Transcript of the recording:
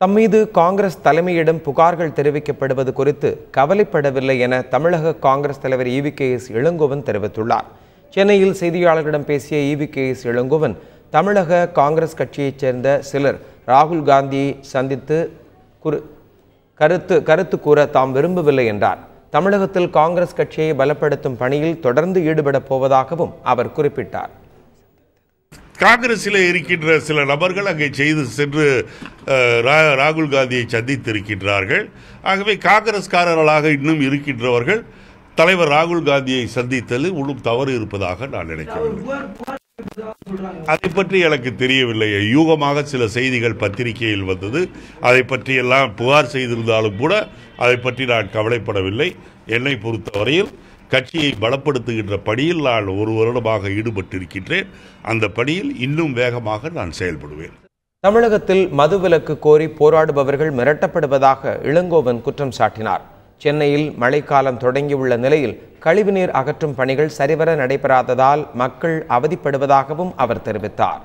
தம்மீது காங்கிரஸ் தலைமையிடம் புகார்கள் தெரிவிக்கப்படுவது குறித்து கவலைப்படவில்லை என தமிழக காங்கிரஸ் தலைவர் ஈவி.கே.எஸ். இளங்கோவன் தெரிவித்துள்ளார். சென்னையில் செய்தியாளர்களிடம் பேசிய ஈவி.கே.எஸ். இளங்கோவன், தமிழக காங்கிரஸ் கட்சியைச் சேர்ந்த சிலர் ராகுல் காந்தியை சந்தித்து கருத்து கூற தாம் விரும்பவில்லை என்றார். தமிழகத்தில் காங்கிரஸ் கட்சியை பலப்படுத்தும் பணியில் தொடர்ந்து ஈடுபடப் போவதாகவும் அவர் குறிப்பிட்டார். காங்கிரஸில் இருக்கின்ற சில நபர்கள் அங்கே சென்று ராகுல் காந்தியை சந்தித்திருக்கின்றார்கள். ஆகவே காங்கிரஸ்காரர்களாக இன்னும் இருக்கின்றவர்கள் தலைவர் ராகுல் காந்தியை சந்தித்ததில் ஒன்றும் தவறு இருப்பதாக நான் நினைக்கவில்லை. அதை பற்றி எனக்கு தெரியவில்லை. யூகமாக சில செய்திகள் பத்திரிகையில் வந்தது. அதை பற்றி எல்லாம் புகார் செய்திருந்தாலும் கூட அதை பற்றி நான் கவலைப்படவில்லை. என்னை பொறுத்தவரையில் கட்சியை பலப்படுத்துகின்ற பணியில் நான் ஒரு வருடமாக ஈடுபட்டிருக்கின்றேன். அந்த பணியில் இன்னும் வேகமாக நான் செயல்படுவேன். தமிழகத்தில் மதுவிலக்கு கோரி போராடுபவர்கள் மிரட்டப்படுவதாக இளங்கோவன் குற்றம் சாட்டினார். சென்னையில் மழைக்காலம் தொடங்கியுள்ள நிலையில் கழிவுநீர் அகற்றும் பணிகள் சரிவர நடைபெறாததால் மக்கள் அவதிப்படுவதாகவும் அவர் தெரிவித்தார்.